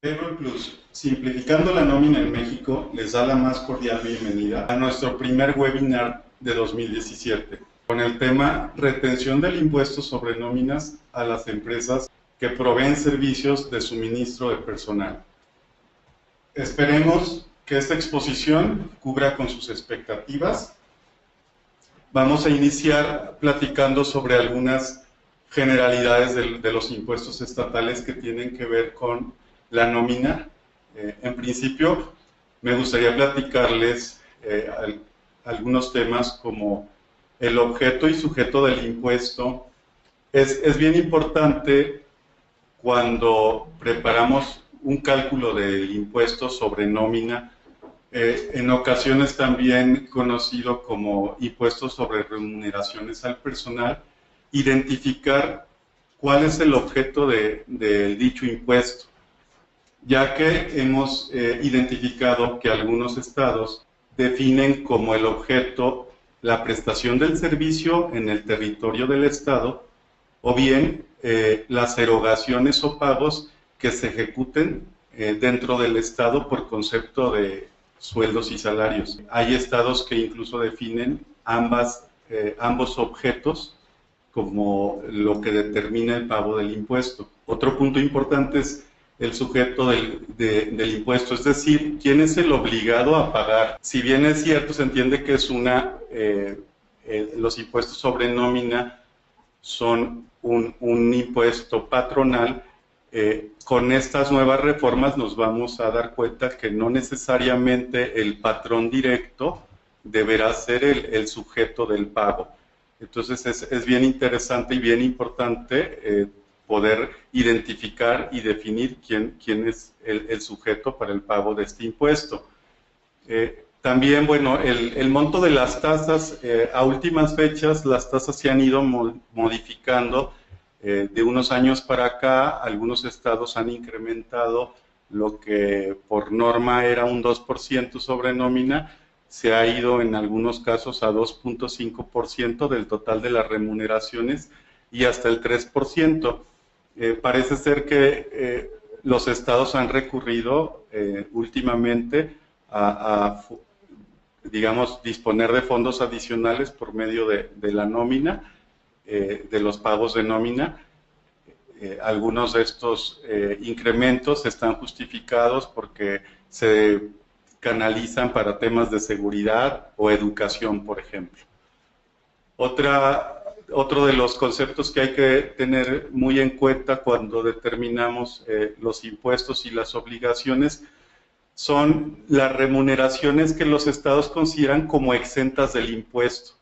Payroll Plus, simplificando la nómina en México, les da la más cordial bienvenida a nuestro primer webinar de 2017, con el tema Retención del impuesto sobre nóminas a las empresas que proveen servicios de suministro de personal. Esperemos que esta exposición cubra con sus expectativas. Vamos a iniciar platicando sobre algunas generalidades de los impuestos estatales que tienen que ver con la nómina. En principio, me gustaría platicarles algunos temas como el objeto y sujeto del impuesto. Es bien importante cuando preparamos un cálculo del impuesto sobre nómina, en ocasiones también conocido como impuesto sobre remuneraciones al personal, identificar cuál es el objeto de dicho impuesto, ya que hemos identificado que algunos estados definen como el objeto la prestación del servicio en el territorio del estado, o bien las erogaciones o pagos que se ejecuten dentro del estado por concepto de sueldos y salarios. Hay estados que incluso definen ambos objetos como lo que determina el pago del impuesto. Otro punto importante es el sujeto del impuesto, es decir, quién es el obligado a pagar. Si bien es cierto, se entiende que es los impuestos sobre nómina son un impuesto patronal. Con estas nuevas reformas nos vamos a dar cuenta que no necesariamente el patrón directo deberá ser el sujeto del pago. Entonces es bien interesante y bien importante poder identificar y definir quién es el sujeto para el pago de este impuesto. También, bueno, el monto de las tasas, a últimas fechas las tasas se han ido modificando. De unos años para acá, algunos estados han incrementado lo que por norma era un 2% sobre nómina, se ha ido en algunos casos a 2.5% del total de las remuneraciones y hasta el 3%. Parece ser que los estados han recurrido últimamente a, digamos, disponer de fondos adicionales por medio de la nómina, de los pagos de nómina. Algunos de estos incrementos están justificados porque se canalizan para temas de seguridad o educación, por ejemplo. Otro de los conceptos que hay que tener muy en cuenta cuando determinamos los impuestos y las obligaciones son las remuneraciones que los estados consideran como exentas del impuesto.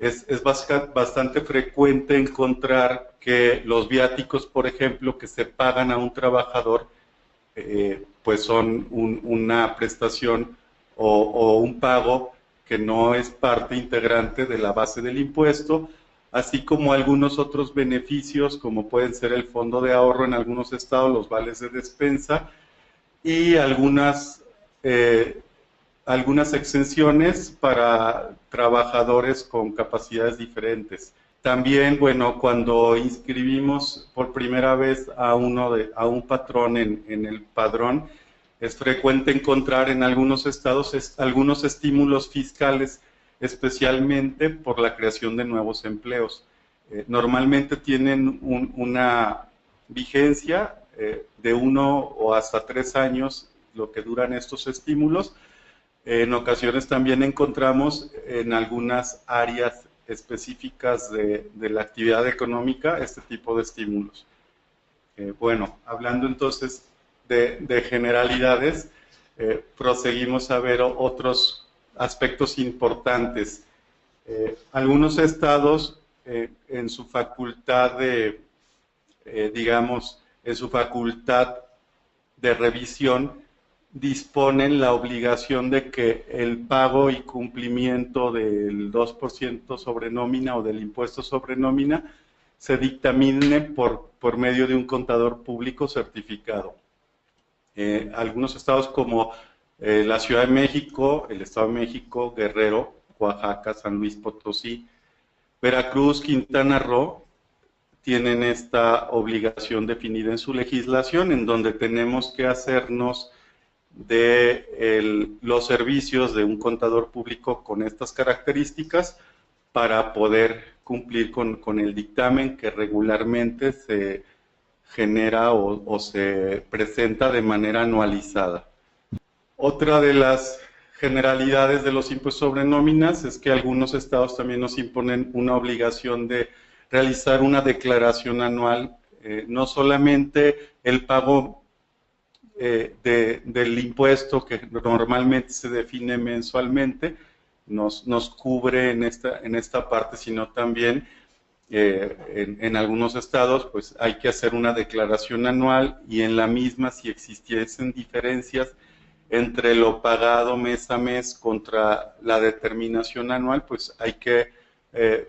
Es bastante frecuente encontrar que los viáticos, por ejemplo, que se pagan a un trabajador, pues son una prestación o un pago que no es parte integrante de la base del impuesto, así como algunos otros beneficios, como pueden ser el fondo de ahorro en algunos estados, los vales de despensa, y algunas exenciones para trabajadores con capacidades diferentes. También, bueno, cuando inscribimos por primera vez a un patrón en el padrón, es frecuente encontrar en algunos estados algunos estímulos fiscales, especialmente por la creación de nuevos empleos. Normalmente tienen una vigencia de 1 o hasta 3 años, lo que duran estos estímulos. En ocasiones también encontramos en algunas áreas específicas de la actividad económica este tipo de estímulos. Bueno, hablando entonces de generalidades, proseguimos a ver otros aspectos importantes. Algunos estados en su facultad en su facultad de revisión, disponen la obligación de que el pago y cumplimiento del 2% sobre nómina o del impuesto sobre nómina se dictamine por medio de un contador público certificado. Algunos estados como la Ciudad de México, el Estado de México, Guerrero, Oaxaca, San Luis Potosí, Veracruz, Quintana Roo, tienen esta obligación definida en su legislación, en donde tenemos que hacernos de los servicios de un contador público con estas características para poder cumplir con el dictamen que regularmente se genera o se presenta de manera anualizada. Otra de las generalidades de los impuestos sobre nóminas es que algunos estados también nos imponen una obligación de realizar una declaración anual, no solamente el pago del impuesto que normalmente se define mensualmente, nos cubre en esta parte, sino también en algunos estados pues hay que hacer una declaración anual, y en la misma, si existiesen diferencias entre lo pagado mes a mes contra la determinación anual, pues hay que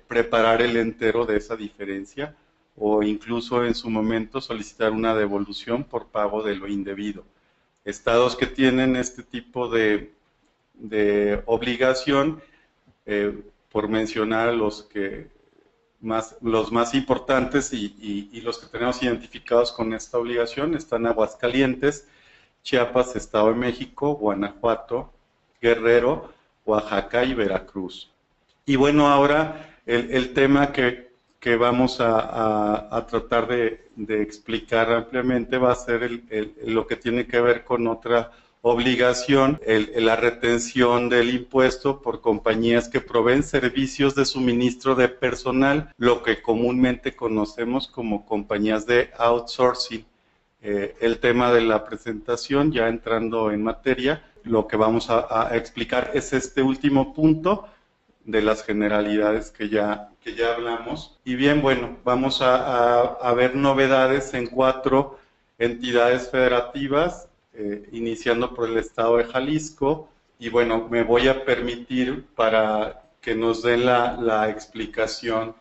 preparar el entero de esa diferencia, o incluso en su momento solicitar una devolución por pago de lo indebido. Estados que tienen este tipo de obligación, por mencionar los más importantes y los que tenemos identificados con esta obligación, están Aguascalientes, Chiapas, Estado de México, Guanajuato, Guerrero, Oaxaca y Veracruz. Y bueno, ahora el tema que vamos a tratar de explicar ampliamente va a ser lo que tiene que ver con otra obligación, la retención del impuesto por compañías que proveen servicios de suministro de personal, lo que comúnmente conocemos como compañías de outsourcing. El tema de la presentación, ya entrando en materia, lo que vamos a explicar es este último punto de las generalidades que ya hablamos. Y bien, bueno, vamos a ver novedades en 4 entidades federativas, iniciando por el estado de Jalisco. Y bueno, me voy a permitir, para que nos den la explicación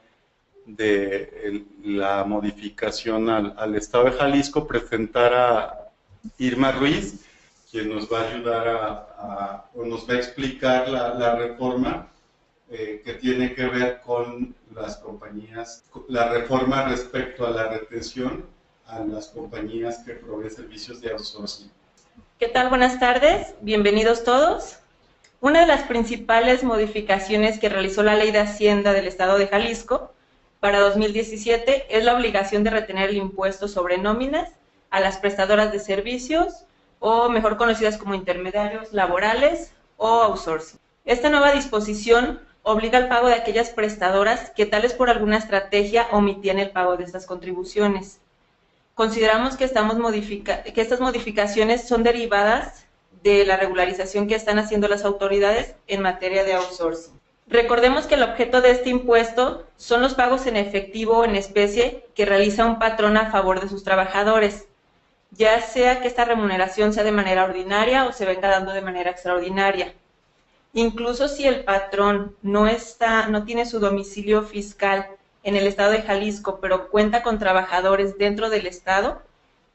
de la modificación al estado de Jalisco, presentar a Irma Ruiz, quien nos va a ayudar o nos va a explicar la reforma que tiene que ver con las compañías, la reforma respecto a la retención a las compañías que proveen servicios de outsourcing. ¿Qué tal? Buenas tardes, bienvenidos todos. Una de las principales modificaciones que realizó la Ley de Hacienda del Estado de Jalisco para 2017 es la obligación de retener el impuesto sobre nóminas a las prestadoras de servicios, o mejor conocidas como intermediarios laborales o outsourcing. Esta nueva disposición obliga al pago de aquellas prestadoras que, tal vez por alguna estrategia, omitían el pago de estas contribuciones. Consideramos que estas modificaciones son derivadas de la regularización que están haciendo las autoridades en materia de outsourcing. Recordemos que el objeto de este impuesto son los pagos en efectivo o en especie que realiza un patrón a favor de sus trabajadores, ya sea que esta remuneración sea de manera ordinaria o se venga dando de manera extraordinaria. Incluso si el patrón no tiene su domicilio fiscal en el estado de Jalisco, pero cuenta con trabajadores dentro del estado,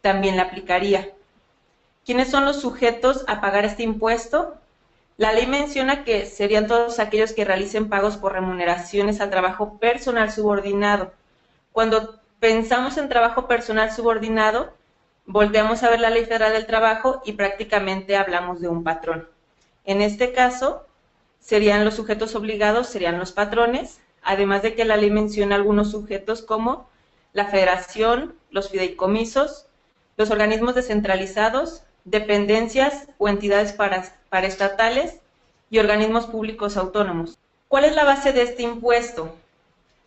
también le aplicaría. ¿Quiénes son los sujetos a pagar este impuesto? La ley menciona que serían todos aquellos que realicen pagos por remuneraciones al trabajo personal subordinado. Cuando pensamos en trabajo personal subordinado, volteamos a ver la Ley Federal del Trabajo y prácticamente hablamos de un patrón. En este caso, serían los sujetos obligados, serían los patrones, además de que la ley menciona algunos sujetos como la federación, los fideicomisos, los organismos descentralizados, dependencias o entidades paraestatales y organismos públicos autónomos. ¿Cuál es la base de este impuesto?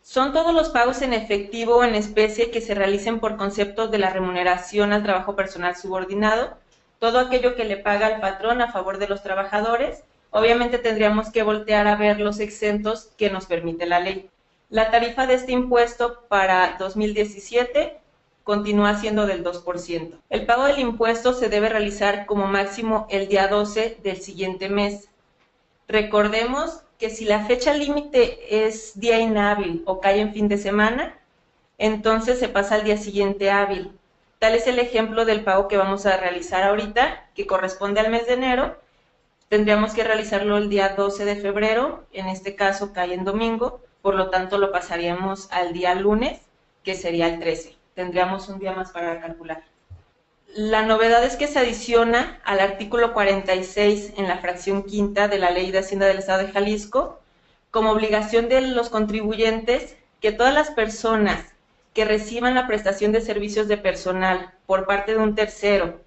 Son todos los pagos en efectivo o en especie que se realicen por conceptos de la remuneración al trabajo personal subordinado, todo aquello que le paga el patrón a favor de los trabajadores. Obviamente tendríamos que voltear a ver los exentos que nos permite la ley. La tarifa de este impuesto para 2017 continúa siendo del 2%. El pago del impuesto se debe realizar como máximo el día 12 del siguiente mes. Recordemos que si la fecha límite es día inhábil o cae en fin de semana, entonces se pasa al día siguiente hábil. Tal es el ejemplo del pago que vamos a realizar ahorita, que corresponde al mes de enero. Tendríamos que realizarlo el día 12 de febrero, en este caso cae en domingo, por lo tanto lo pasaríamos al día lunes que sería el 13. Tendríamos un día más para calcular. La novedad es que se adiciona al artículo 46 en la fracción quinta de la Ley de Hacienda del Estado de Jalisco como obligación de los contribuyentes que todas las personas que reciban la prestación de servicios de personal por parte de un tercero,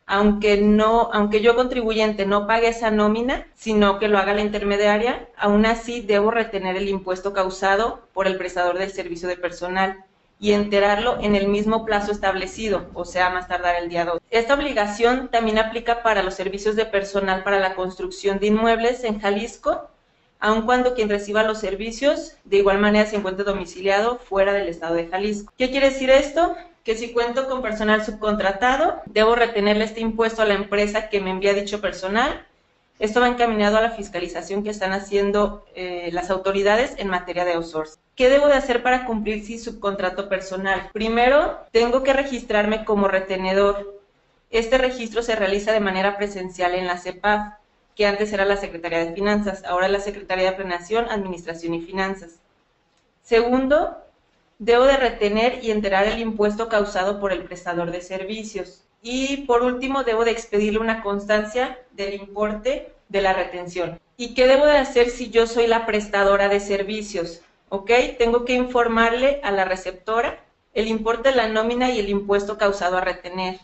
aunque yo contribuyente no pague esa nómina, sino que lo haga la intermediaria, aún así debo retener el impuesto causado por el prestador del servicio de personal y enterarlo en el mismo plazo establecido, o sea, más tardar el día 2. Esta obligación también aplica para los servicios de personal para la construcción de inmuebles en Jalisco, aun cuando quien reciba los servicios de igual manera se encuentre domiciliado fuera del estado de Jalisco. ¿Qué quiere decir esto? Que si cuento con personal subcontratado, debo retenerle este impuesto a la empresa que me envía dicho personal. Esto va encaminado a la fiscalización que están haciendo las autoridades en materia de outsourcing. ¿Qué debo de hacer para cumplir si subcontrato personal? Primero, tengo que registrarme como retenedor. Este registro se realiza de manera presencial en la CEPAF, que antes era la Secretaría de Finanzas, ahora es la Secretaría de Planeación, Administración y Finanzas. Segundo, debo de retener y enterar el impuesto causado por el prestador de servicios. Y por último, debo de expedirle una constancia del importe de la retención. ¿Y qué debo de hacer si yo soy la prestadora de servicios? ¿Ok? Tengo que informarle a la receptora el importe de la nómina y el impuesto causado a retener.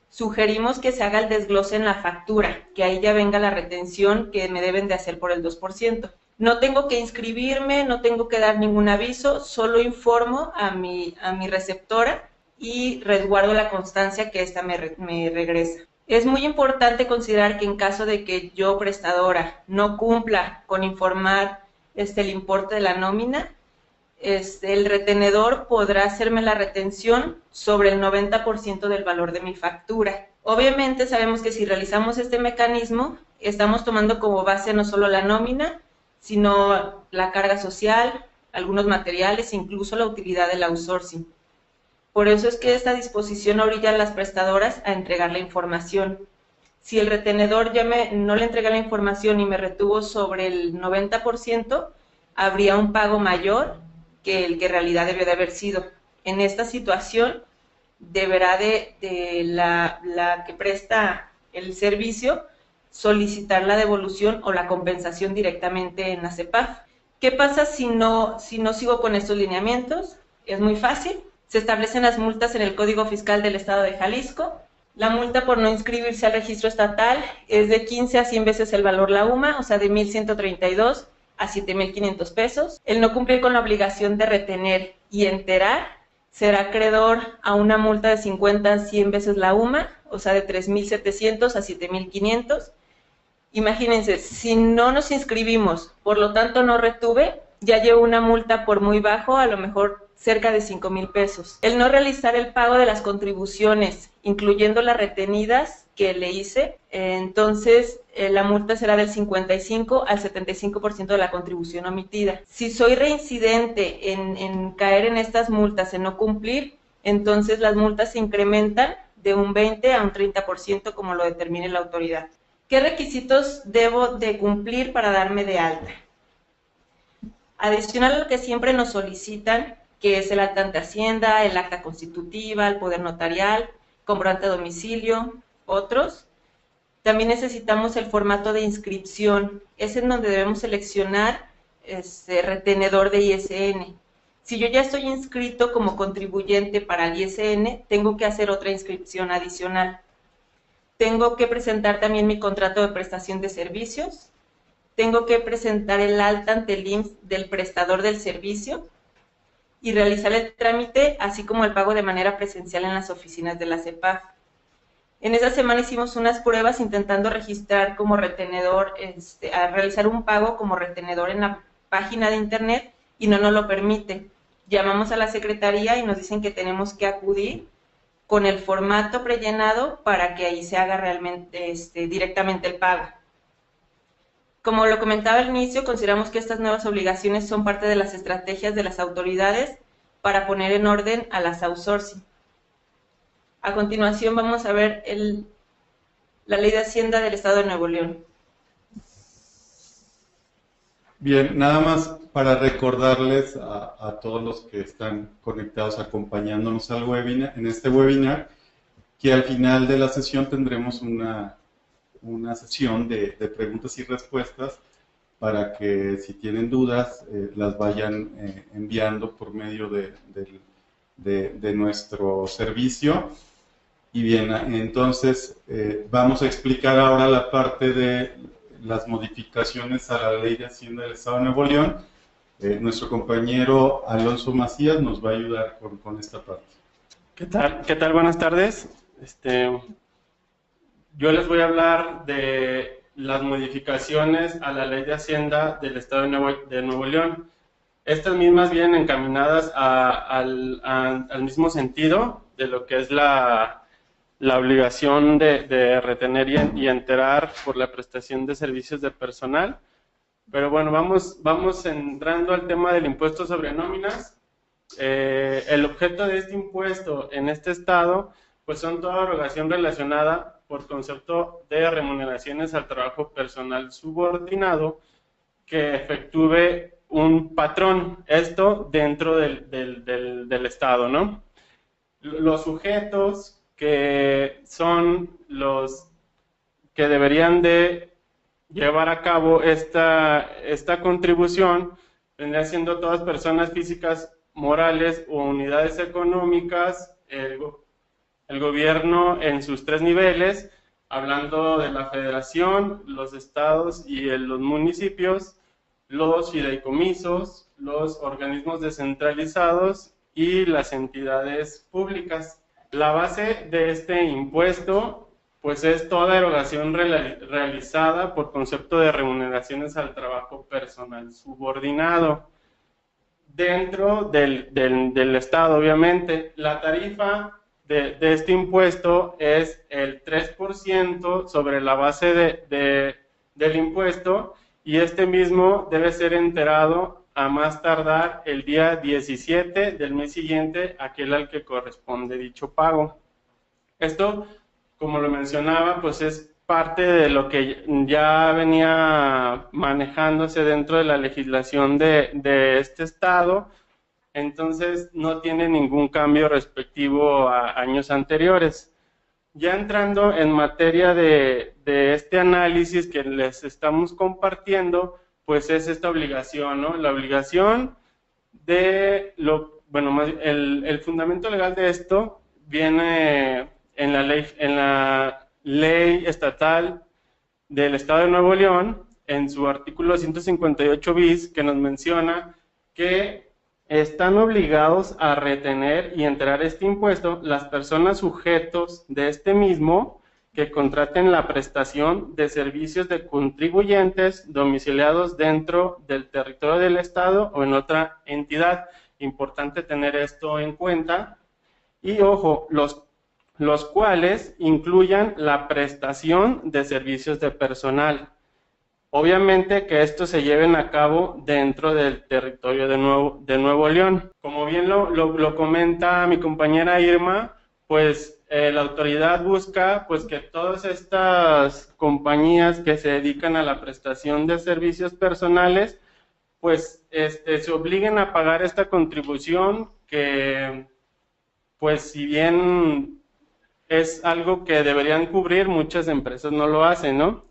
Sugerimos que se haga el desglose en la factura, que ahí ya venga la retención que me deben de hacer por el 2%. No tengo que inscribirme, no tengo que dar ningún aviso, solo informo a mi receptora y resguardo la constancia que ésta me regresa. Es muy importante considerar que en caso de que yo, prestadora, no cumpla con informar el importe de la nómina, el retenedor podrá hacerme la retención sobre el 90% del valor de mi factura. Obviamente sabemos que si realizamos este mecanismo, estamos tomando como base no solo la nómina, sino la carga social, algunos materiales, incluso la utilidad del outsourcing. Por eso es que esta disposición orilla a las prestadoras a entregar la información. Si el retenedor no le entrega la información y me retuvo sobre el 90%, habría un pago mayor que el que en realidad debió de haber sido. En esta situación, deberá de la que presta el servicio solicitar la devolución o la compensación directamente en la CEPAF. ¿Qué pasa si no sigo con estos lineamientos? Es muy fácil. Se establecen las multas en el Código Fiscal del Estado de Jalisco. La multa por no inscribirse al registro estatal es de 15 a 100 veces el valor la UMA, o sea, de 1,132 a 7,500 pesos. El no cumplir con la obligación de retener y enterar será acreedor a una multa de 50 a 100 veces la UMA, o sea, de 3,700 a 7,500. Imagínense, si no nos inscribimos, por lo tanto no retuve, ya llevo una multa por muy bajo, a lo mejor cerca de 5,000 pesos. El no realizar el pago de las contribuciones, incluyendo las retenidas que le hice, entonces la multa será del 55 al 75% de la contribución omitida. Si soy reincidente en caer en estas multas, en no cumplir, entonces las multas se incrementan de un 20 a un 30% como lo determine la autoridad. ¿Qué requisitos debo de cumplir para darme de alta? Adicional a lo que siempre nos solicitan, que es el acta ante Hacienda, el acta constitutiva, el poder notarial, comprobante de domicilio, otros. También necesitamos el formato de inscripción, es en donde debemos seleccionar retenedor de ISN. Si yo ya estoy inscrito como contribuyente para el ISN, tengo que hacer otra inscripción adicional. Tengo que presentar también mi contrato de prestación de servicios. Tengo que presentar el alta ante el IMSS del prestador del servicio y realizar el trámite, así como el pago de manera presencial en las oficinas de la CEPAF. En esa semana hicimos unas pruebas intentando registrar como retenedor, a realizar un pago como retenedor en la página de internet y no nos lo permite. Llamamos a la secretaría y nos dicen que tenemos que acudir con el formato prellenado para que ahí se haga realmente directamente el pago. Como lo comentaba al inicio, consideramos que estas nuevas obligaciones son parte de las estrategias de las autoridades para poner en orden a las outsourcing. A continuación vamos a ver la Ley de Hacienda del Estado de Nuevo León. Bien, nada más para recordarles a todos los que están conectados acompañándonos al webinar, en este webinar, que al final de la sesión tendremos una sesión de preguntas y respuestas para que si tienen dudas las vayan enviando por medio de nuestro servicio. Y bien, entonces vamos a explicar ahora la parte de las modificaciones a la Ley de Hacienda del Estado de Nuevo León. Nuestro compañero Alonso Macías nos va a ayudar con esta parte. ¿Qué tal? ¿Qué tal? Buenas tardes. Yo les voy a hablar de las modificaciones a la Ley de Hacienda del Estado de Nuevo León. Estas mismas vienen encaminadas al mismo sentido de lo que es la obligación de retener y enterar por la prestación de servicios de personal. Pero bueno, vamos entrando al tema del impuesto sobre nóminas. El objeto de este impuesto en este estado, pues son toda erogación relacionada por concepto de remuneraciones al trabajo personal subordinado que efectúe un patrón, esto dentro del estado, ¿no? Los sujetos que son los que deberían de llevar a cabo esta contribución vendrían siendo todas personas físicas, morales o unidades económicas, el gobierno en sus tres niveles, hablando de la federación, los estados y los municipios, los fideicomisos, los organismos descentralizados y las entidades públicas. La base de este impuesto pues es toda erogación realizada por concepto de remuneraciones al trabajo personal subordinado dentro del Estado, obviamente. La tarifa de este impuesto es el 3% sobre la base del impuesto, y este mismo debe ser enterado a más tardar el día 17 del mes siguiente, aquel al que corresponde dicho pago. Esto, como lo mencionaba, pues es parte de lo que ya venía manejándose dentro de la legislación de este estado, entonces no tiene ningún cambio respectivo a años anteriores. Ya entrando en materia de este análisis que les estamos compartiendo, pues es esta obligación, ¿no? La obligación de el fundamento legal de esto viene en la ley estatal del Estado de Nuevo León, en su artículo 158 bis, que nos menciona que están obligados a retener y enterar este impuesto las personas sujetos de este mismo que contraten la prestación de servicios de contribuyentes domiciliados dentro del territorio del Estado o en otra entidad. Importante tener esto en cuenta. Y ojo, los cuales incluyan la prestación de servicios de personal. Obviamente que estos se lleven a cabo dentro del territorio de Nuevo León. Como bien lo comenta mi compañera Irma, pues la autoridad busca pues que todas estas compañías que se dedican a la prestación de servicios personales pues se obliguen a pagar esta contribución que pues si bien es algo que deberían cubrir, muchas empresas no lo hacen, ¿no?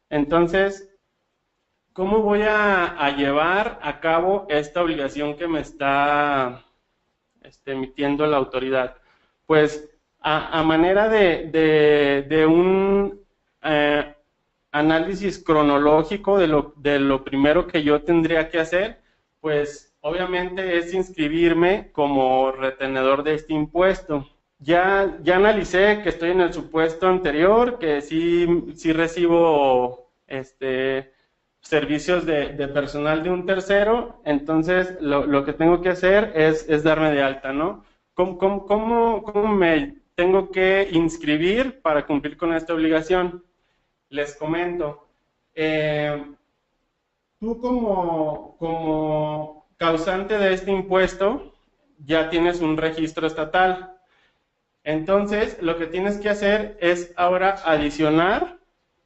Entonces, ¿cómo voy a llevar a cabo esta obligación que me está emitiendo la autoridad? Pues a manera de un análisis cronológico de lo primero que yo tendría que hacer, pues obviamente es inscribirme como retenedor de este impuesto. Ya analicé que estoy en el supuesto anterior, que sí recibo servicios de personal de un tercero, entonces lo que tengo que hacer es darme de alta, ¿no? ¿Cómo me tengo que inscribir para cumplir con esta obligación? Les comento, tú como causante de este impuesto ya tienes un registro estatal. Entonces, lo que tienes que hacer es ahora adicionar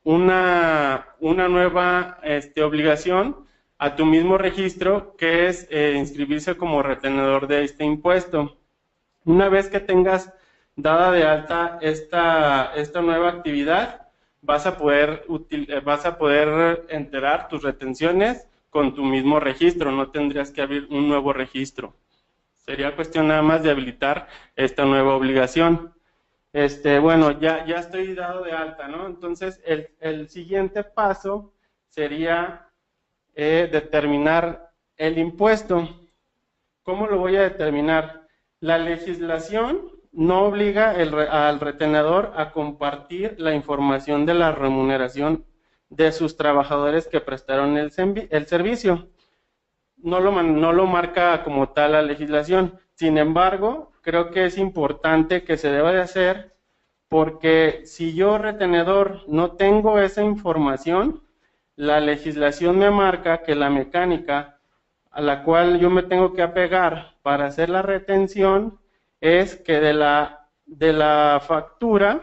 una nueva obligación a tu mismo registro, que es inscribirse como retenedor de este impuesto. Una vez que tengas dada de alta esta nueva actividad, vas a poder enterar tus retenciones con tu mismo registro, no tendrías que abrir un nuevo registro. Sería cuestión nada más de habilitar esta nueva obligación. Bueno, ya estoy dado de alta, ¿no? Entonces, el siguiente paso sería determinar el impuesto. ¿Cómo lo voy a determinar? La legislación no obliga al retenedor a compartir la información de la remuneración de sus trabajadores que prestaron el servicio. No lo marca como tal la legislación. Sin embargo, creo que es importante que se deba de hacer, porque si yo, retenedor, no tengo esa información, la legislación me marca que la mecánica a la cual yo me tengo que apegar para hacer la retención es que de la factura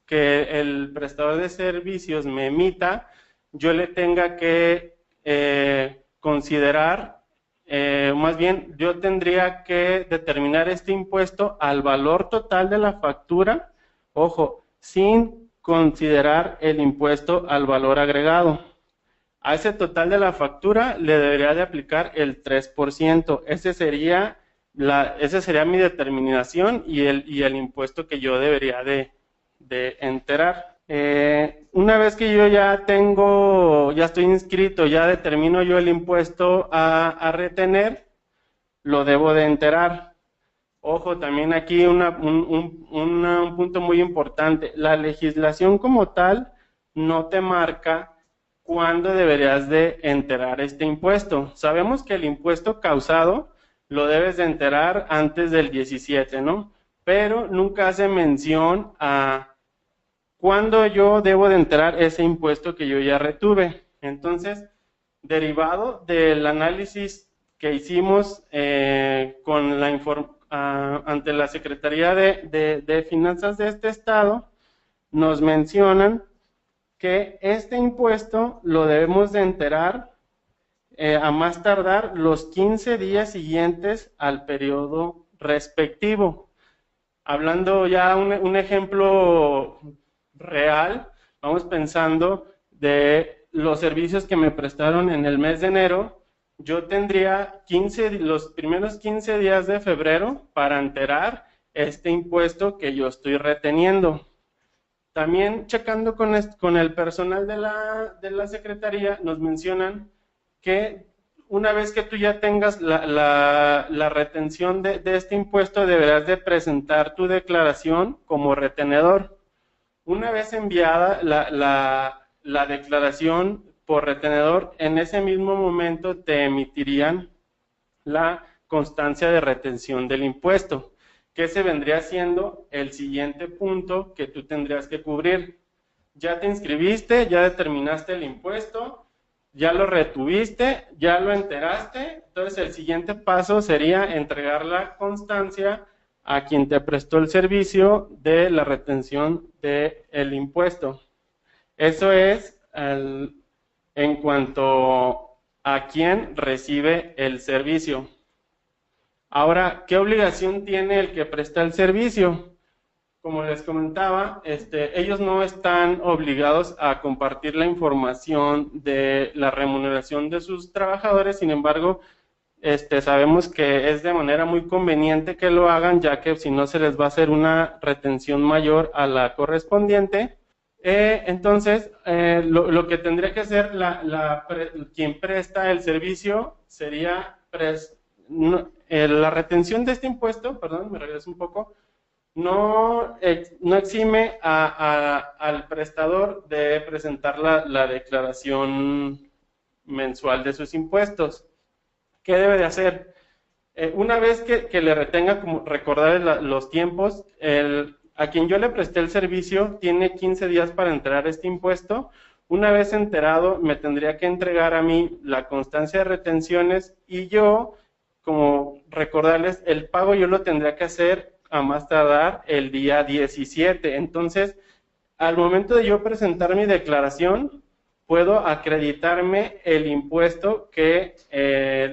que el prestador de servicios me emita, yo le tenga que considerar, más bien, yo tendría que determinar este impuesto al valor total de la factura, ojo, sin considerar el impuesto al valor agregado. A ese total de la factura le debería de aplicar el 3%. Ese sería mi determinación y el impuesto que yo debería de enterar. Una vez que yo ya estoy inscrito, ya determino yo el impuesto a retener, lo debo de enterar. Ojo, también aquí un punto muy importante. La legislación como tal no te marca cuándo deberías de enterar este impuesto. Sabemos que el impuesto causado lo debes de enterar antes del 17, ¿no? Pero nunca hace mención a cuándo yo debo de enterar ese impuesto que yo ya retuve. Entonces, derivado del análisis que hicimos ante la Secretaría de Finanzas de este estado, nos mencionan que este impuesto lo debemos de enterar a más tardar los 15 días siguientes al periodo respectivo. Hablando ya un ejemplo real, vamos pensando de los servicios que me prestaron en el mes de enero, yo tendría los primeros 15 días de febrero para enterar este impuesto que yo estoy reteniendo. También checando con el personal de la Secretaría, nos mencionan que una vez que tú ya tengas la retención de este impuesto, deberás de presentar tu declaración como retenedor. Una vez enviada la declaración por retenedor, en ese mismo momento te emitirían la constancia de retención del impuesto, que se vendría siendo el siguiente punto que tú tendrías que cubrir. Ya te inscribiste, ya determinaste el impuesto, ya lo retuviste, ya lo enteraste, entonces el siguiente paso sería entregar la constancia a quien te prestó el servicio de la retención del impuesto. Eso es en cuanto a quien recibe el servicio. Ahora, ¿qué obligación tiene el que presta el servicio? Como les comentaba, ellos no están obligados a compartir la información de la remuneración de sus trabajadores, sin embargo, sabemos que es de manera muy conveniente que lo hagan, ya que si no se les va a hacer una retención mayor a la correspondiente. Entonces, lo que tendría que hacer quien presta el servicio sería la retención de este impuesto, perdón, me regreso un poco, no exime al prestador de presentar la declaración mensual de sus impuestos. ¿Qué debe de hacer? Una vez que le retenga, como recordar los tiempos, a quien yo le presté el servicio tiene 15 días para entregar este impuesto. Una vez enterado, me tendría que entregar a mí la constancia de retenciones y yo, como recordarles, el pago yo lo tendría que hacer a más tardar el día 17. Entonces, al momento de yo presentar mi declaración, puedo acreditarme el impuesto que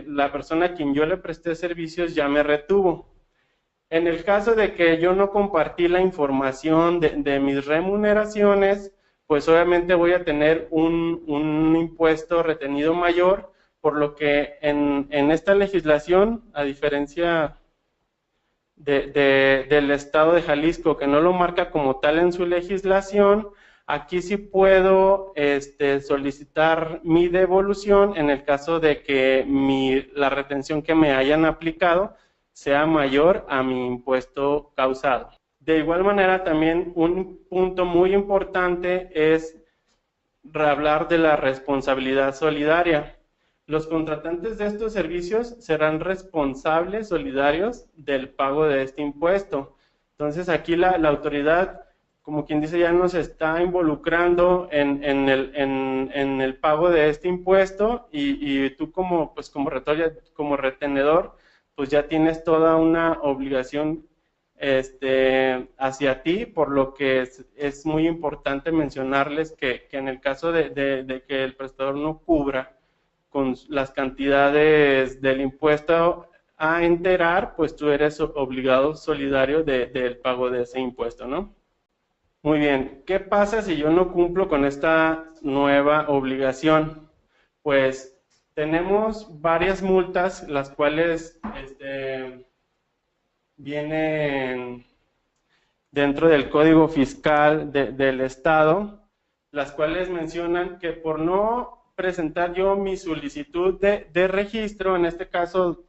la persona a quien yo le presté servicios ya me retuvo. En el caso de que yo no compartí la información de mis remuneraciones, pues obviamente voy a tener un impuesto retenido mayor, por lo que en esta legislación, a diferencia del Estado de Jalisco, que no lo marca como tal en su legislación, aquí sí puedo solicitar mi devolución en el caso de que la retención que me hayan aplicado sea mayor a mi impuesto causado. De igual manera, también un punto muy importante es hablar de la responsabilidad solidaria. Los contratantes de estos servicios serán responsables solidarios del pago de este impuesto. Entonces, aquí la autoridad, como quien dice, ya nos está involucrando en el pago de este impuesto y tú como retenedor, pues ya tienes toda una obligación hacia ti, por lo que es muy importante mencionarles que en el caso de que el prestador no cubra con las cantidades del impuesto a enterar, pues tú eres obligado solidario del pago de ese impuesto, ¿no? Muy bien, ¿qué pasa si yo no cumplo con esta nueva obligación? Pues tenemos varias multas, las cuales vienen dentro del Código Fiscal del Estado, las cuales mencionan que por no presentar yo mi solicitud de registro, en este caso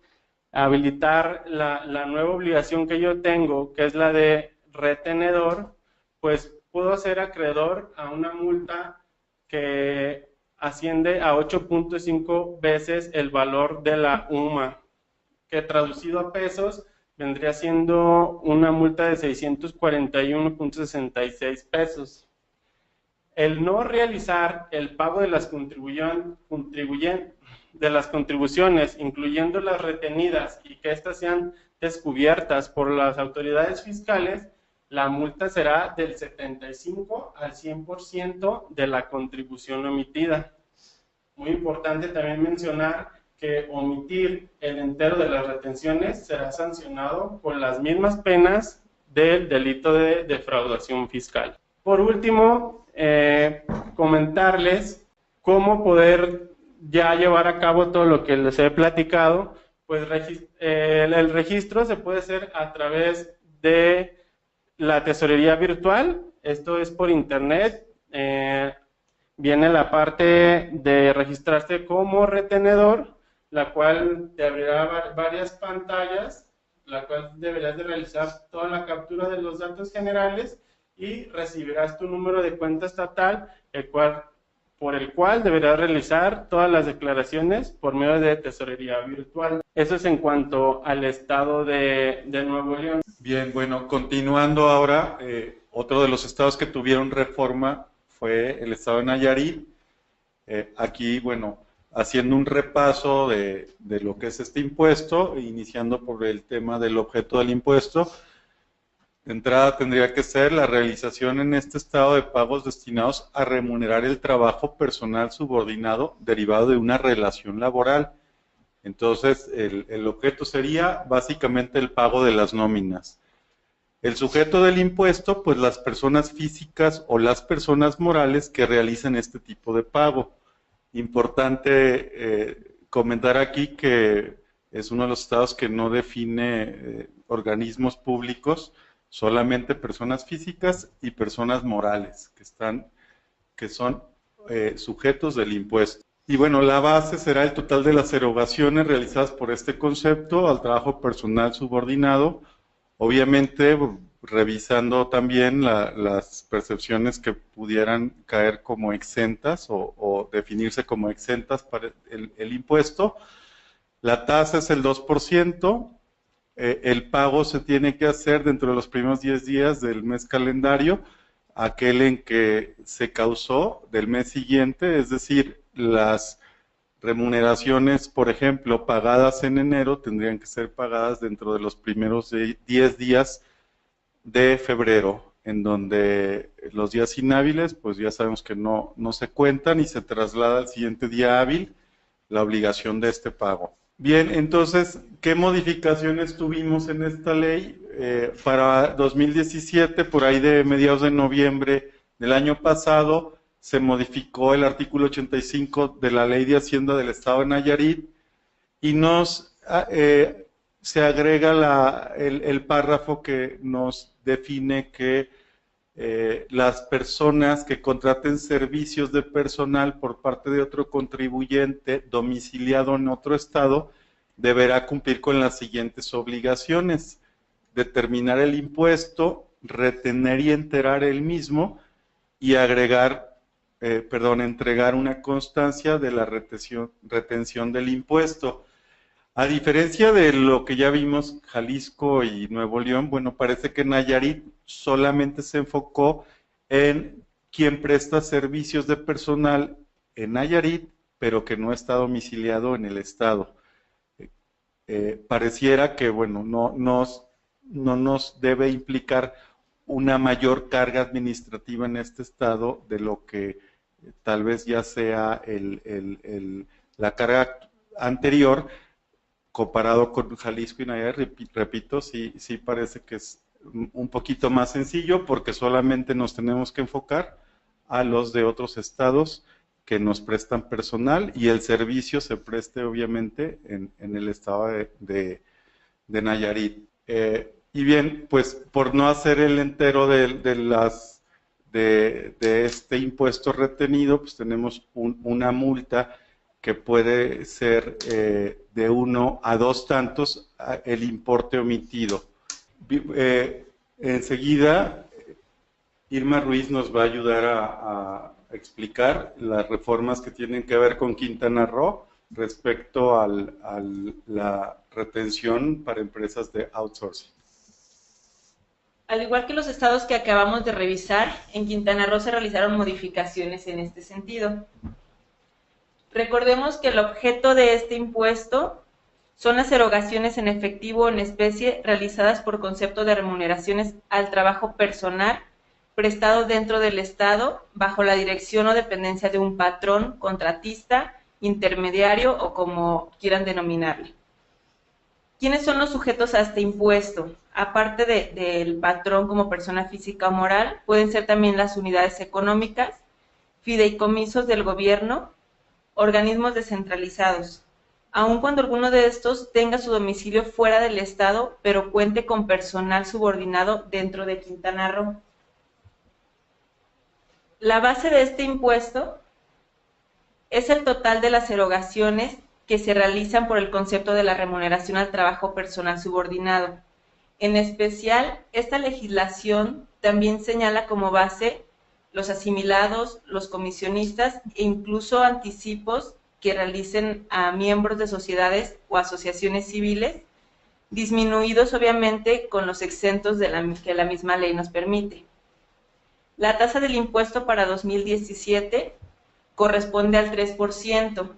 habilitar la nueva obligación que yo tengo, que es la de retenedor, pues puedo ser acreedor a una multa que asciende a 8.5 veces el valor de la UMA, que traducido a pesos vendría siendo una multa de 641.66 pesos. El no realizar el pago de las contribuciones, incluyendo las retenidas, y que éstas sean descubiertas por las autoridades fiscales, la multa será del 75 al 100% de la contribución omitida. Muy importante también mencionar que omitir el entero de las retenciones será sancionado con las mismas penas del delito de defraudación fiscal. Por último, comentarles cómo poder ya llevar a cabo todo lo que les he platicado. Pues el registro se puede hacer a través de la tesorería virtual. Esto es por internet. Viene la parte de registrarse como retenedor, la cual te abrirá varias pantallas, la cual deberás de realizar toda la captura de los datos generales y recibirás tu número de cuenta estatal, por el cual deberás realizar todas las declaraciones por medio de tesorería virtual. Eso es en cuanto al estado de Nuevo León. Bien, bueno, continuando ahora, otro de los estados que tuvieron reforma fue el estado de Nayarit. Aquí, bueno, haciendo un repaso de lo que es este impuesto, iniciando por el tema del objeto del impuesto. De entrada tendría que ser la realización en este estado de pagos destinados a remunerar el trabajo personal subordinado derivado de una relación laboral. Entonces, el objeto sería básicamente el pago de las nóminas. El sujeto del impuesto, pues las personas físicas o las personas morales que realicen este tipo de pago. Importante comentar aquí que es uno de los estados que no define organismos públicos, solamente personas físicas y personas morales que son sujetos del impuesto. Y bueno, la base será el total de las erogaciones realizadas por este concepto al trabajo personal subordinado, obviamente revisando también las percepciones que pudieran caer como exentas o definirse como exentas para el impuesto. La tasa es el 2%. El pago se tiene que hacer dentro de los primeros 10 días del mes calendario, aquel en que se causó del mes siguiente, es decir, las remuneraciones, por ejemplo, pagadas en enero, tendrían que ser pagadas dentro de los primeros 10 días de febrero. en donde los días inhábiles, pues ya sabemos que no se cuentan y se traslada al siguiente día hábil la obligación de este pago. Bien, entonces, ¿qué modificaciones tuvimos en esta ley? Para 2017, por ahí de mediados de noviembre del año pasado, se modificó el artículo 85 de la Ley de Hacienda del Estado de Nayarit y se agrega el párrafo que nos define que las personas que contraten servicios de personal por parte de otro contribuyente domiciliado en otro estado deberá cumplir con las siguientes obligaciones: determinar el impuesto, retener y enterar el mismo y entregar una constancia de la retención del impuesto. A diferencia de lo que ya vimos, Jalisco y Nuevo León, bueno, parece que Nayarit solamente se enfocó en quien presta servicios de personal en Nayarit, pero que no está domiciliado en el estado. Pareciera que, bueno, no nos debe implicar una mayor carga administrativa en este estado de lo que tal vez ya sea la carga anterior, comparado con Jalisco y Nayarit. Repito, sí parece que es un poquito más sencillo porque solamente nos tenemos que enfocar a los de otros estados que nos prestan personal y el servicio se preste obviamente en el estado de Nayarit. Y bien, pues por no hacer el entero de este impuesto retenido, pues tenemos una multa que puede ser de 1 a 2 tantos el importe omitido. Enseguida, Irma Ruiz nos va a ayudar a explicar las reformas que tienen que ver con Quintana Roo respecto a la retención para empresas de outsourcing. Al igual que los estados que acabamos de revisar, en Quintana Roo se realizaron modificaciones en este sentido. Recordemos que el objeto de este impuesto son las erogaciones en efectivo o en especie realizadas por concepto de remuneraciones al trabajo personal prestado dentro del Estado bajo la dirección o dependencia de un patrón, contratista, intermediario o como quieran denominarle. ¿Quiénes son los sujetos a este impuesto? Aparte del patrón como persona física o moral, pueden ser también las unidades económicas, fideicomisos del gobierno, organismos descentralizados, aun cuando alguno de estos tenga su domicilio fuera del Estado, pero cuente con personal subordinado dentro de Quintana Roo. La base de este impuesto es el total de las erogaciones que se realizan por el concepto de la remuneración al trabajo personal subordinado. En especial, esta legislación también señala como base los asimilados, los comisionistas e incluso anticipos que realicen a miembros de sociedades o asociaciones civiles, disminuidos obviamente con los exentos que la misma ley nos permite. La tasa del impuesto para 2017 corresponde al 3%.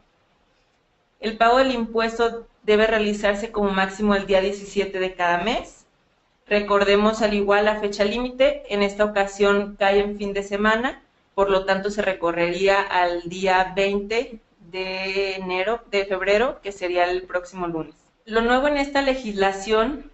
El pago del impuesto debe realizarse como máximo el día 17 de cada mes. Recordemos al igual la fecha límite, en esta ocasión cae en fin de semana, por lo tanto se recorrería al día 20 de febrero, que sería el próximo lunes. Lo nuevo en esta legislación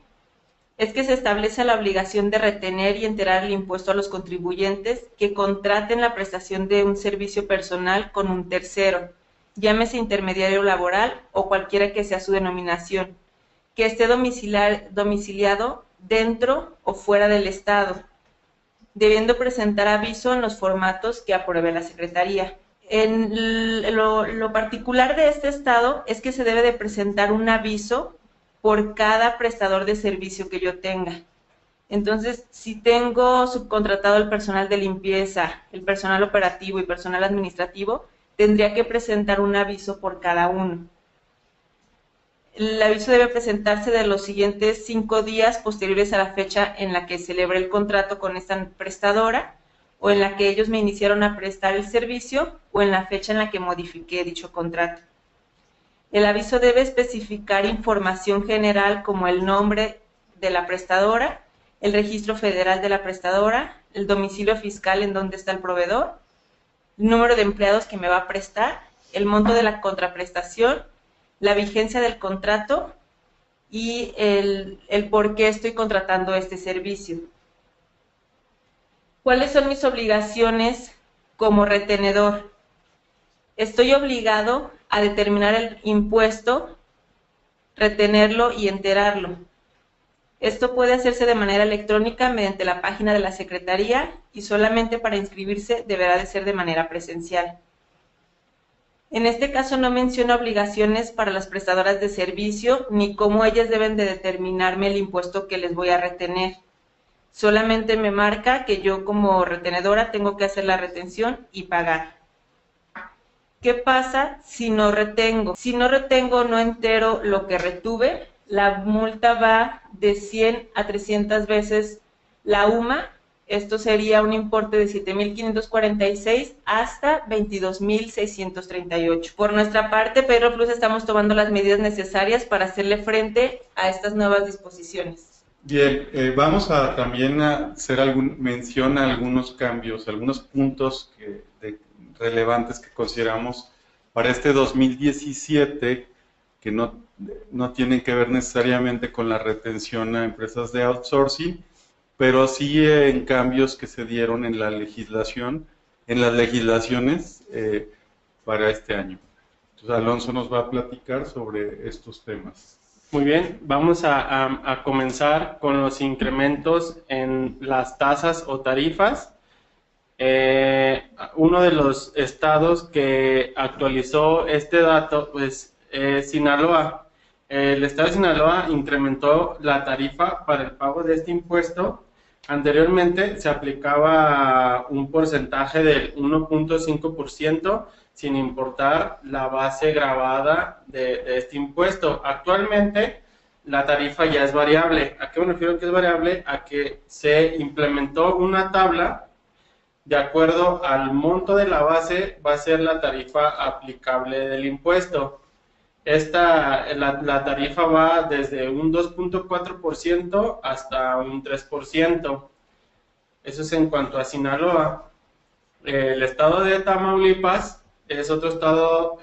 es que se establece la obligación de retener y enterar el impuesto a los contribuyentes que contraten la prestación de un servicio personal con un tercero, llámese intermediario laboral o cualquiera que sea su denominación, que esté domiciliado dentro o fuera del Estado, debiendo presentar aviso en los formatos que apruebe la Secretaría. Lo particular de este Estado es que se debe de presentar un aviso por cada prestador de servicio que yo tenga. Entonces, si tengo subcontratado el personal de limpieza, el personal operativo y personal administrativo, tendría que presentar un aviso por cada uno. El aviso debe presentarse de los siguientes 5 días posteriores a la fecha en la que celebré el contrato con esta prestadora, o en la que ellos me iniciaron a prestar el servicio, o en la fecha en la que modifiqué dicho contrato. El aviso debe especificar información general como el nombre de la prestadora, el registro federal de la prestadora, el domicilio fiscal en donde está el proveedor, el número de empleados que me va a prestar, el monto de la contraprestación, la vigencia del contrato y el por qué estoy contratando este servicio. ¿Cuáles son mis obligaciones como retenedor? Estoy obligado a determinar el impuesto, retenerlo y enterarlo. Esto puede hacerse de manera electrónica mediante la página de la Secretaría y solamente para inscribirse deberá de ser de manera presencial. En este caso no menciona obligaciones para las prestadoras de servicio ni cómo ellas deben de determinarme el impuesto que les voy a retener. Solamente me marca que yo como retenedora tengo que hacer la retención y pagar. ¿Qué pasa si no retengo? Si no retengo, no entero lo que retuve, la multa va de 100 a 300 veces la UMA. Esto sería un importe de 7.546 hasta 22.638. Por nuestra parte, Payroll Plus estamos tomando las medidas necesarias para hacerle frente a estas nuevas disposiciones. Bien, vamos a también a hacer mención a algunos cambios, algunos puntos relevantes que consideramos para este 2017 que no tienen que ver necesariamente con la retención a empresas de outsourcing, pero sí en cambios que se dieron en la legislación, en las legislaciones para este año. Entonces Alonso nos va a platicar sobre estos temas. Muy bien, vamos a comenzar con los incrementos en las tasas o tarifas. Uno de los estados que actualizó este dato pues, es Sinaloa. El estado de Sinaloa incrementó la tarifa para el pago de este impuesto. Anteriormente se aplicaba un porcentaje del 1.5% sin importar la base gravada de este impuesto. Actualmente la tarifa ya es variable. ¿A qué me refiero que es variable? A que se implementó una tabla. De acuerdo al monto de la base, va a ser la tarifa aplicable del impuesto. La tarifa va desde un 2.4% hasta un 3%. Eso es en cuanto a Sinaloa. El estado de Tamaulipas es otro estado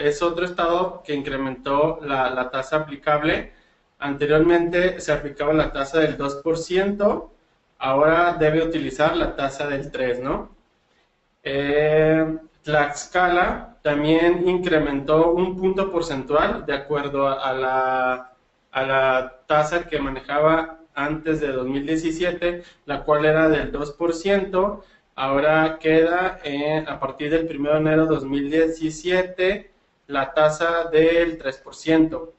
que incrementó la tasa aplicable. Anteriormente se aplicaba la tasa del 2%, ahora debe utilizar la tasa del 3%, ¿no? Tlaxcala también incrementó un punto porcentual de acuerdo a la tasa que manejaba antes de 2017, la cual era del 2%, ahora queda a partir del 1 de enero de 2017 la tasa del 3%.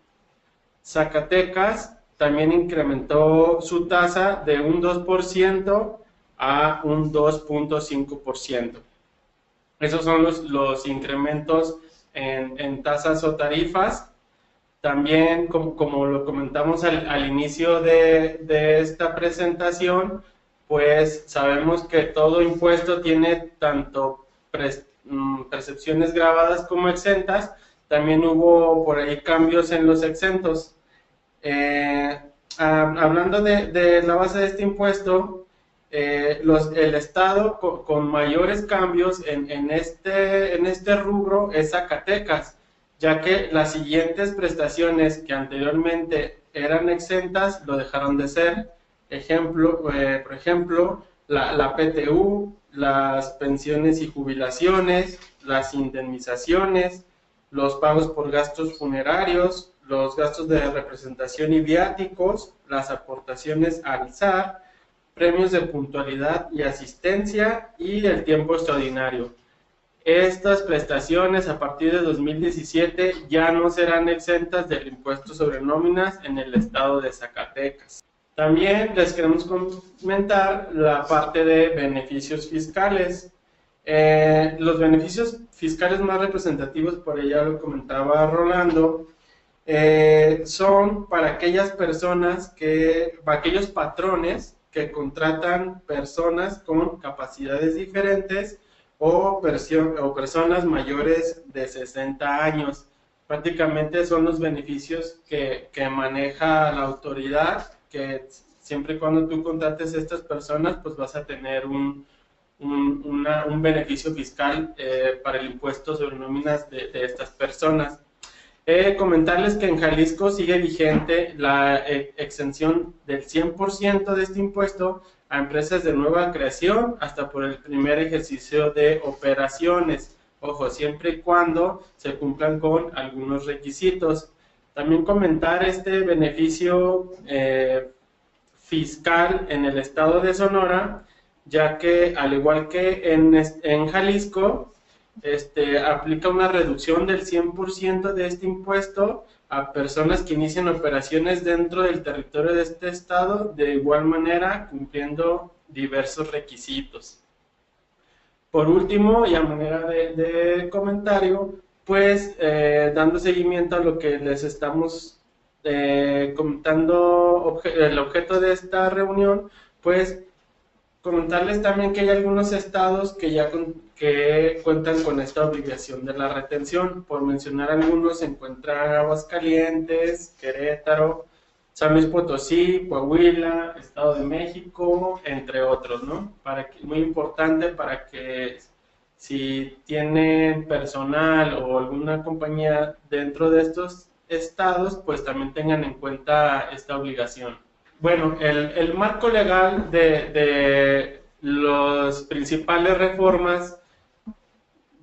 Zacatecas también incrementó su tasa de un 2% a un 2.5%. Esos son los incrementos en tasas o tarifas. También, como lo comentamos al inicio de esta presentación, pues sabemos que todo impuesto tiene tanto percepciones grabadas como exentas. También hubo por ahí cambios en los exentos. Hablando de la base de este impuesto, el estado con mayores cambios en este rubro es Zacatecas, ya que las siguientes prestaciones que anteriormente eran exentas lo dejaron de ser. Por ejemplo, la PTU, las pensiones y jubilaciones, las indemnizaciones, los pagos por gastos funerarios, los gastos de representación y viáticos, las aportaciones al SAR, premios de puntualidad y asistencia y el tiempo extraordinario. Estas prestaciones a partir de 2017 ya no serán exentas del impuesto sobre nóminas en el estado de Zacatecas. También les queremos comentar la parte de beneficios fiscales. Los beneficios fiscales más representativos, por ella lo comentaba Rolando, son para aquellas personas aquellos patrones que contratan personas con capacidades diferentes o personas mayores de 60 años. Prácticamente son los beneficios que maneja la autoridad, que siempre y cuando tú contrates a estas personas, pues vas a tener un un beneficio fiscal para el impuesto sobre nóminas de estas personas. Comentarles que en Jalisco sigue vigente la exención del 100% de este impuesto a empresas de nueva creación hasta por el primer ejercicio de operaciones. Ojo, siempre y cuando se cumplan con algunos requisitos. También comentar este beneficio fiscal en el estado de Sonora, ya que al igual que en Jalisco, aplica una reducción del 100% de este impuesto a personas que inician operaciones dentro del territorio de este estado, de igual manera cumpliendo diversos requisitos. Por último, y a manera de comentario, pues dando seguimiento a lo que les estamos comentando, el objeto de esta reunión, pues comentarles también que hay algunos estados que ya cuentan con esta obligación de la retención. Por mencionar algunos, se encuentran Aguascalientes, Querétaro, San Luis Potosí, Coahuila, Estado de México, entre otros, ¿no? Muy importante para que si tienen personal o alguna compañía dentro de estos estados, pues también tengan en cuenta esta obligación. Bueno, el marco legal de las principales reformas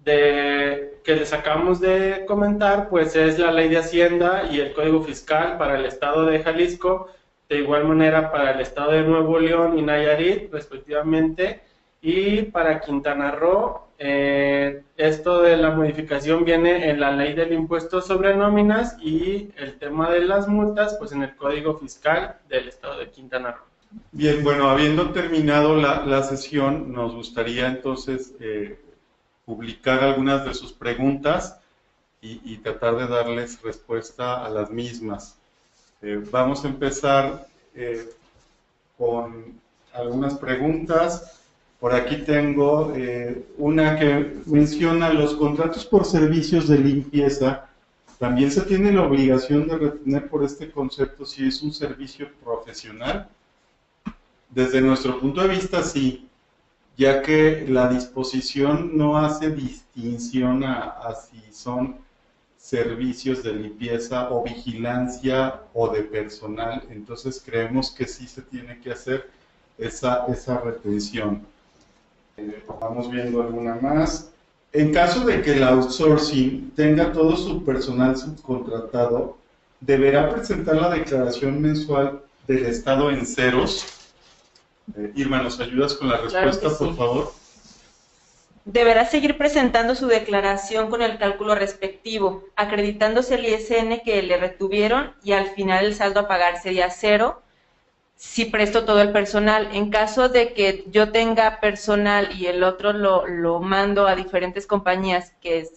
que les acabamos de comentar, pues es la Ley de Hacienda y el Código Fiscal para el Estado de Jalisco, de igual manera para el Estado de Nuevo León y Nayarit, respectivamente, y para Quintana Roo, esto de la modificación viene en la Ley del Impuesto sobre Nóminas y el tema de las multas, pues en el Código Fiscal del Estado de Quintana Roo. Bien, bueno, habiendo terminado la sesión, nos gustaría entonces publicar algunas de sus preguntas y tratar de darles respuesta a las mismas. Vamos a empezar con algunas preguntas. Por aquí tengo una que menciona: los contratos por servicios de limpieza, ¿también se tiene la obligación de retener por este concepto si es un servicio profesional? Desde nuestro punto de vista, sí, ya que la disposición no hace distinción a si son servicios de limpieza o vigilancia o de personal. Entonces creemos que sí se tiene que hacer esa retención. Vamos viendo alguna más. En caso de que el outsourcing tenga todo su personal subcontratado, ¿deberá presentar la declaración mensual del estado en ceros? Irma, ¿nos ayudas con la respuesta, Claro que sí, por favor? Deberá seguir presentando su declaración con el cálculo respectivo, acreditándose el ISN que le retuvieron, y al final el saldo a pagar sería cero si presto todo el personal. En caso de que yo tenga personal y el otro lo mando a diferentes compañías que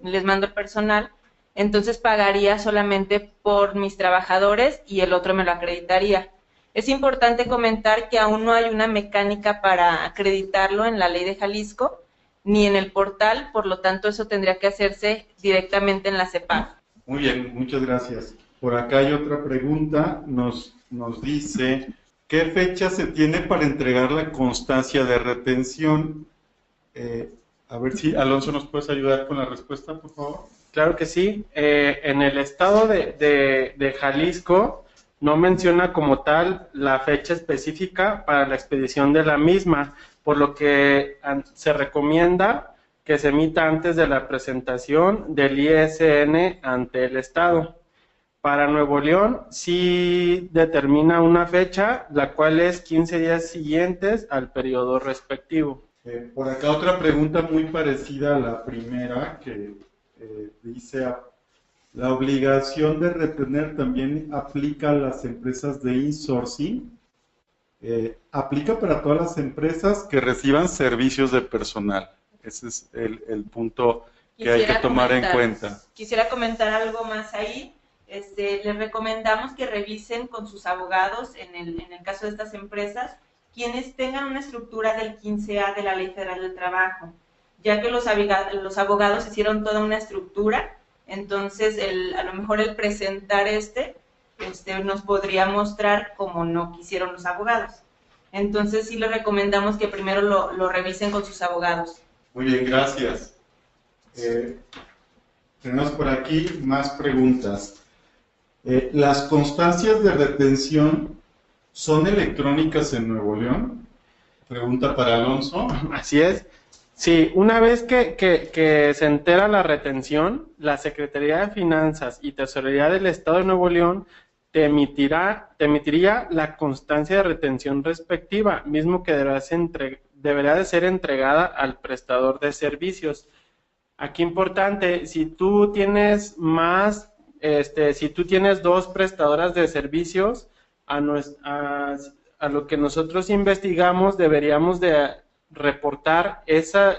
les mando el personal, entonces pagaría solamente por mis trabajadores y el otro me lo acreditaría. Es importante comentar que aún no hay una mecánica para acreditarlo en la ley de Jalisco ni en el portal, por lo tanto eso tendría que hacerse directamente en la CEPAG. Muy bien, muchas gracias. Por acá hay otra pregunta, nos dice: ¿qué fecha se tiene para entregar la constancia de retención? A ver si, Alonso, ¿nos puedes ayudar con la respuesta, por favor? Claro que sí. En el estado de Jalisco no menciona como tal la fecha específica para la expedición de la misma, por lo que se recomienda que se emita antes de la presentación del ISN ante el estado. Para Nuevo León sí determina una fecha, la cual es 15 días siguientes al periodo respectivo. Por acá otra pregunta muy parecida a la primera, que dice: ¿la obligación de retener también aplica a las empresas de insourcing? Aplica para todas las empresas que reciban servicios de personal. Ese es el punto que hay que tomar en cuenta. Quisiera comentar algo más ahí. Les recomendamos que revisen con sus abogados, en el caso de estas empresas, quienes tengan una estructura del 15A de la Ley Federal del Trabajo, ya que los abogados hicieron toda una estructura. Entonces a lo mejor el presentar nos podría mostrar como no quisieron los abogados. Entonces sí les recomendamos que primero lo revisen con sus abogados. Muy bien, gracias. Tenemos por aquí más preguntas. ¿Las constancias de retención son electrónicas en Nuevo León? Pregunta para Alonso. Así es. Sí, una vez que se entera la retención, la Secretaría de Finanzas y Tesorería del Estado de Nuevo León te emitiría la constancia de retención respectiva, mismo que deberá de ser entregada al prestador de servicios. Aquí importante, si tú tienes dos prestadoras de servicios, a lo que nosotros investigamos deberíamos de reportar esas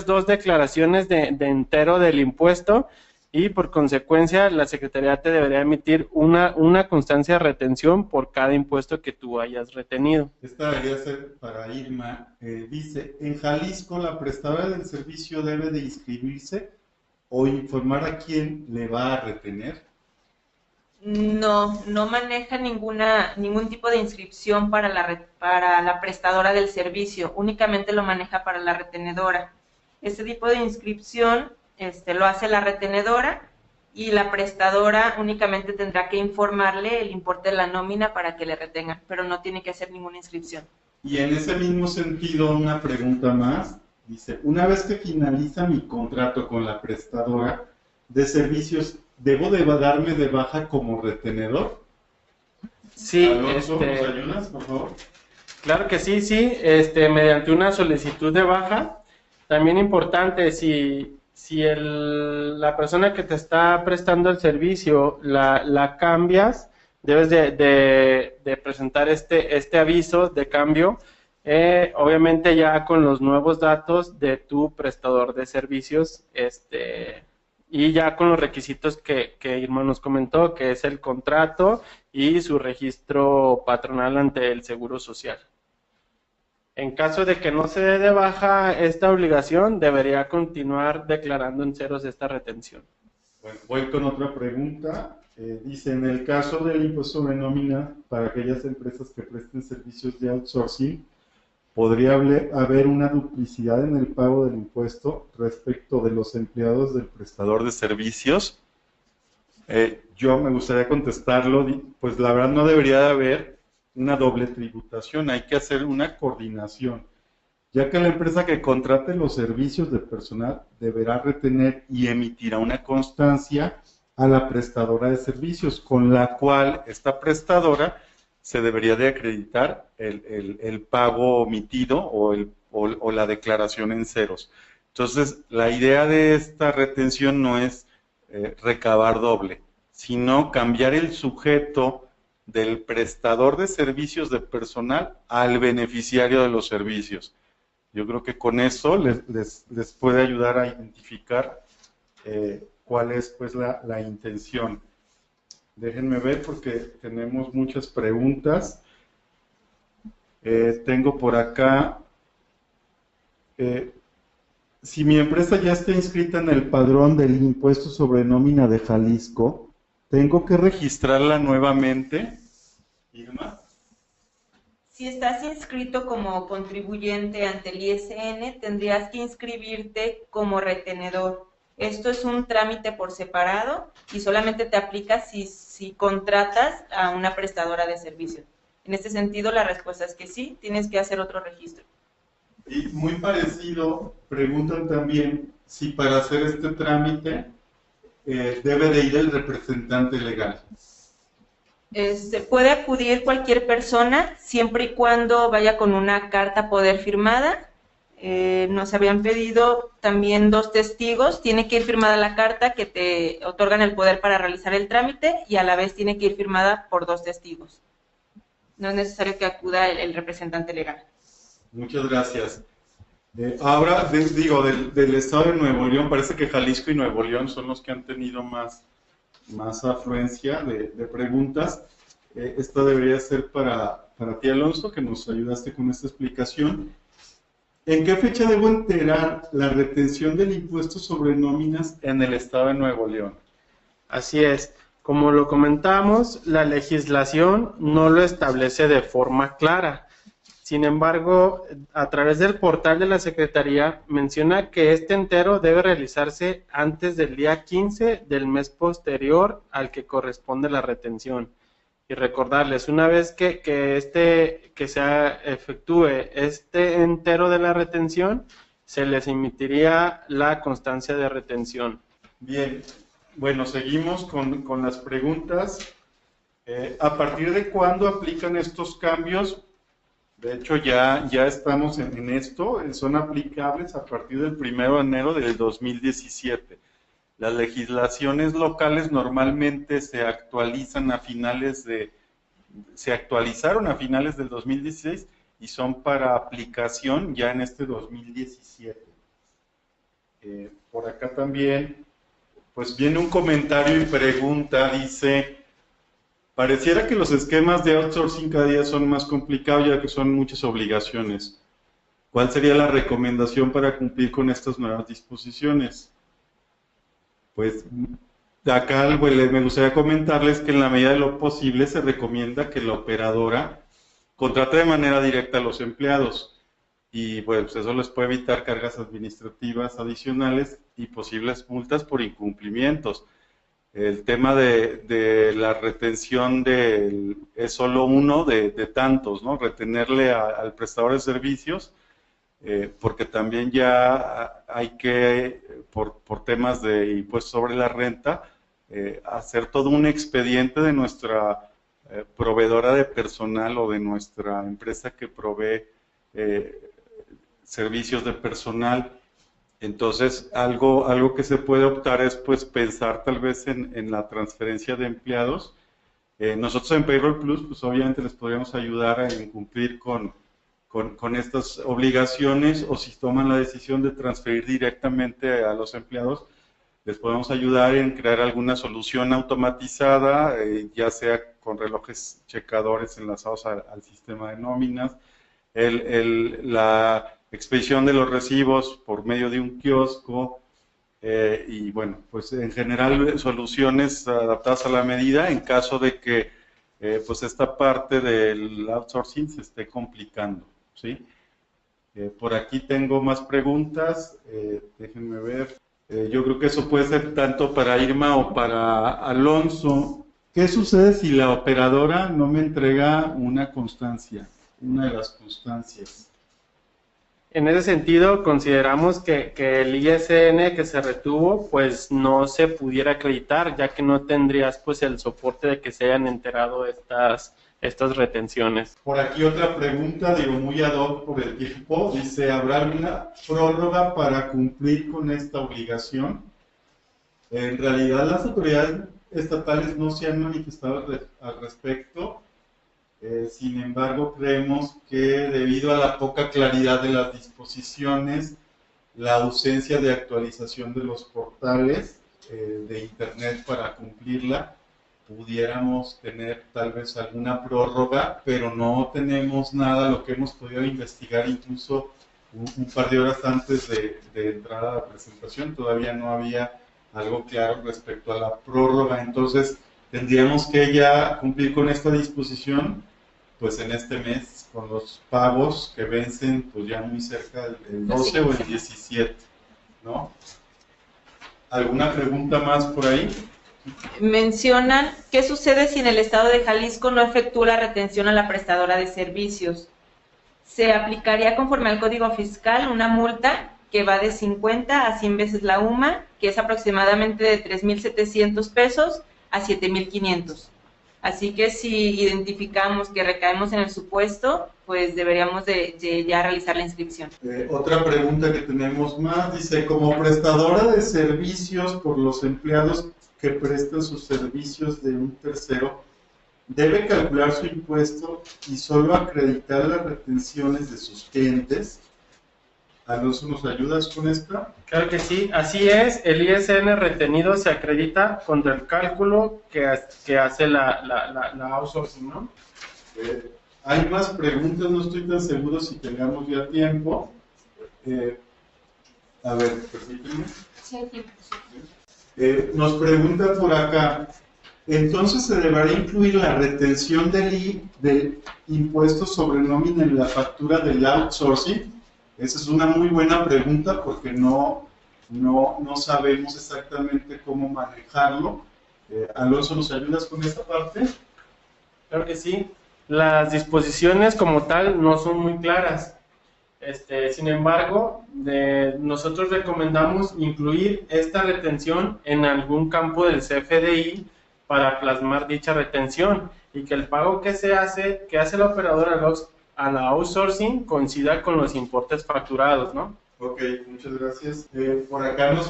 dos declaraciones de entero del impuesto, y por consecuencia la Secretaría te debería emitir una constancia de retención por cada impuesto que tú hayas retenido. Esta debería ser para Irma. Dice, en Jalisco la prestadora del servicio debe de inscribirse o informar a quién le va a retener. No maneja ningún tipo de inscripción para la prestadora del servicio, únicamente lo maneja para la retenedora. Este tipo de inscripción lo hace la retenedora y la prestadora únicamente tendrá que informarle el importe de la nómina para que le retengan, pero no tiene que hacer ninguna inscripción. Y en ese mismo sentido, una pregunta más. Dice, una vez que finaliza mi contrato con la prestadora de servicios, ¿debo de darme de baja como retenedor? Sí, Alonso, ¿nos ayudas, por favor? Claro que sí, mediante una solicitud de baja. También importante, si la persona que te está prestando el servicio la cambias, debes de presentar este aviso de cambio, obviamente ya con los nuevos datos de tu prestador de servicios, y ya con los requisitos que Irma nos comentó, que es el contrato y su registro patronal ante el Seguro Social. En caso de que no se dé de baja esta obligación, debería continuar declarando en ceros esta retención. Bueno, voy con otra pregunta. Dice, en el caso del impuesto sobre nómina para aquellas empresas que presten servicios de outsourcing, ¿podría haber una duplicidad en el pago del impuesto respecto de los empleados del prestador de servicios? Yo me gustaría contestarlo, pues la verdad no debería de haber una doble tributación, hay que hacer una coordinación, ya que la empresa que contrate los servicios de personal deberá retener y emitirá una constancia a la prestadora de servicios, con la cual esta prestadora se debería de acreditar el pago omitido o la declaración en ceros. Entonces, la idea de esta retención no es recabar doble, sino cambiar el sujeto del prestador de servicios de personal al beneficiario de los servicios. Yo creo que con eso les puede ayudar a identificar cuál es pues la intención. Déjenme ver porque tenemos muchas preguntas. Tengo por acá, si mi empresa ya está inscrita en el padrón del impuesto sobre nómina de Jalisco, ¿tengo que registrarla nuevamente, Irma? Si estás inscrito como contribuyente ante el ISN, tendrías que inscribirte como retenedor. Esto es un trámite por separado y solamente te aplica si contratas a una prestadora de servicios. En este sentido, la respuesta es que sí, tienes que hacer otro registro. Y muy parecido, preguntan también si para hacer este trámite debe de ir el representante legal. Puede acudir cualquier persona siempre y cuando vaya con una carta poder firmada. Nos habían pedido también 2 testigos. Tiene que ir firmada la carta que te otorgan el poder para realizar el trámite y a la vez tiene que ir firmada por 2 testigos. No es necesario que acuda el representante legal. Muchas gracias. Ahora, del estado de Nuevo León, parece que Jalisco y Nuevo León son los que han tenido más afluencia de preguntas. Esta debería ser para ti, Alonso, que nos ayudaste con esta explicación. ¿En qué fecha debo enterar la retención del impuesto sobre nóminas en el estado de Nuevo León? Así es. Como lo comentamos, la legislación no lo establece de forma clara. Sin embargo, a través del portal de la Secretaría menciona que este entero debe realizarse antes del día 15 del mes posterior al que corresponde la retención. Y recordarles, una vez que se efectúe este entero de la retención, se les emitiría la constancia de retención. Bien, bueno, seguimos con las preguntas. ¿A partir de cuándo aplican estos cambios? De hecho, ya estamos en esto, son aplicables a partir del 1 de enero del 2017. Las legislaciones locales normalmente se actualizaron a finales del 2016 y son para aplicación ya en este 2017. Por acá también, pues viene un comentario y pregunta, dice: pareciera que los esquemas de outsourcing cada día son más complicados ya que son muchas obligaciones. ¿Cuál sería la recomendación para cumplir con estas nuevas disposiciones? Pues acá me gustaría comentarles que en la medida de lo posible se recomienda que la operadora contrate de manera directa a los empleados y pues eso les puede evitar cargas administrativas adicionales y posibles multas por incumplimientos. El tema de la retención es solo uno de tantos, ¿no? Retenerle al prestador de servicios, porque también ya hay que, por temas de impuestos sobre la renta, hacer todo un expediente de nuestra proveedora de personal o de nuestra empresa que provee servicios de personal. Entonces, algo que se puede optar es pues pensar tal vez en la transferencia de empleados. Nosotros en Payroll Plus, pues obviamente les podríamos ayudar a cumplir con estas obligaciones, o si toman la decisión de transferir directamente a los empleados, les podemos ayudar en crear alguna solución automatizada, ya sea con relojes checadores enlazados al sistema de nóminas, la expedición de los recibos por medio de un kiosco, y bueno, pues en general soluciones adaptadas a la medida en caso de que pues esta parte del outsourcing se esté complicando, ¿sí? Por aquí tengo más preguntas, déjenme ver. Yo creo que eso puede ser tanto para Irma o para Alonso. ¿Qué sucede si la operadora no me entrega una constancia, una de las constancias? En ese sentido, consideramos que el ISN que se retuvo, pues no se pudiera acreditar, ya que no tendrías pues el soporte de que se hayan enterado estas retenciones. Por aquí otra pregunta, digo muy ad hoc por el tiempo, dice: ¿habrá alguna prórroga para cumplir con esta obligación? En realidad las autoridades estatales no se han manifestado al respecto. Sin embargo, creemos que debido a la poca claridad de las disposiciones, la ausencia de actualización de los portales de Internet para cumplirla, pudiéramos tener tal vez alguna prórroga, pero no tenemos nada. Lo que hemos podido investigar incluso un par de horas antes de entrar a la presentación, todavía no había algo claro respecto a la prórroga. Entonces tendríamos que ya cumplir con esta disposición pues en este mes, con los pagos que vencen pues ya muy cerca del 12 o el 17, ¿no? ¿Alguna pregunta más por ahí? Mencionan, ¿qué sucede si en el estado de Jalisco no efectúa la retención a la prestadora de servicios? Se aplicaría conforme al Código Fiscal una multa que va de 50 a 100 veces la UMA, que es aproximadamente de 3,700 pesos a 7,500. Así que si identificamos que recaemos en el supuesto, pues deberíamos de ya realizar la inscripción. Otra pregunta que tenemos más, dice: como prestadora de servicios por los empleados que prestan sus servicios de un tercero, ¿debe calcular su impuesto y solo acreditar las retenciones de sus clientes? Alonso, ¿nos ayudas con esta? Claro que sí, así es. El ISN retenido se acredita contra el cálculo que hace la outsourcing, ¿no? Hay más preguntas, no estoy tan seguro si tengamos ya tiempo. A ver, permítanme. Sí, hay tiempo. Nos pregunta por acá: entonces se deberá incluir la retención del impuesto sobre nómina en la factura del outsourcing. Esa es una muy buena pregunta porque no sabemos exactamente cómo manejarlo. Alonso, ¿nos ayudas con esta parte? Claro que sí. Las disposiciones como tal no son muy claras. Sin embargo, nosotros recomendamos incluir esta retención en algún campo del CFDI para plasmar dicha retención y que el pago que hace la operadora a la outsourcing coincida con los importes facturados, ¿no? Ok, muchas gracias. Por acá nos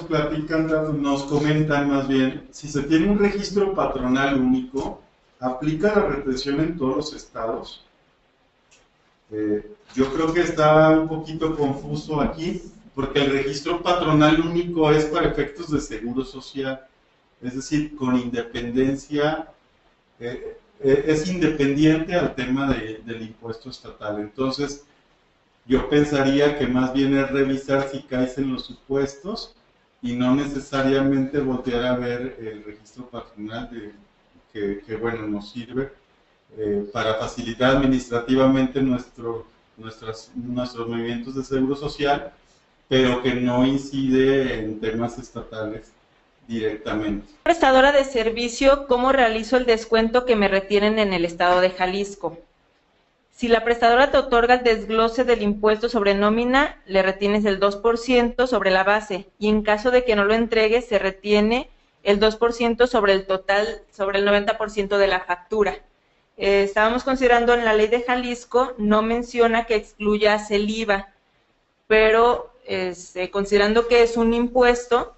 comentan más bien, si se tiene un registro patronal único, ¿aplica la retención en todos los estados? Yo creo que está un poquito confuso aquí, porque el registro patronal único es para efectos de seguro social, es decir, con independencia, es independiente al tema del impuesto estatal. Entonces, yo pensaría que más bien es revisar si caes en los supuestos y no necesariamente voltear a ver el registro patronal que bueno, nos sirve para facilitar administrativamente nuestros movimientos de seguro social, pero que no incide en temas estatales directamente. Prestadora de servicio, ¿cómo realizo el descuento que me retienen en el estado de Jalisco? Si la prestadora te otorga el desglose del impuesto sobre nómina, le retienes el 2% sobre la base, y en caso de que no lo entregues, se retiene el 2% sobre el total, sobre el 90% de la factura. Estábamos considerando en la ley de Jalisco, no menciona que excluyas el IVA, pero considerando que es un impuesto,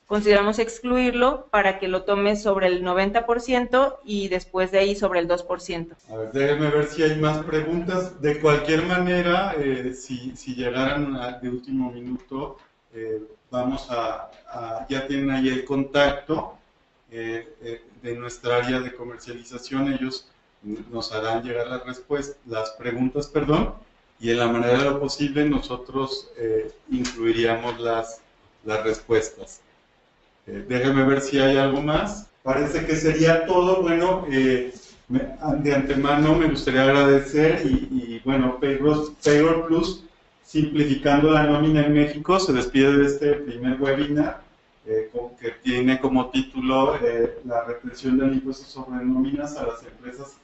consideramos excluirlo para que lo tomes sobre el 90% y después de ahí sobre el 2%. A ver, déjenme ver si hay más preguntas. De cualquier manera, si llegaran de último minuto, ya tienen ahí el contacto de nuestra área de comercialización. Ellos nos harán llegar las preguntas, y en la manera de lo posible nosotros incluiríamos las respuestas. Déjenme ver si hay algo más. Parece que sería todo. Bueno, de antemano me gustaría agradecer y bueno, Payroll Plus, simplificando la nómina en México, se despide de este primer webinar que tiene como título la retención del impuesto sobre nóminas a las empresas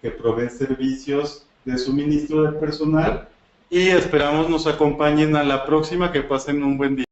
que proveen servicios de suministro de personal, y esperamos nos acompañen a la próxima. Que pasen un buen día.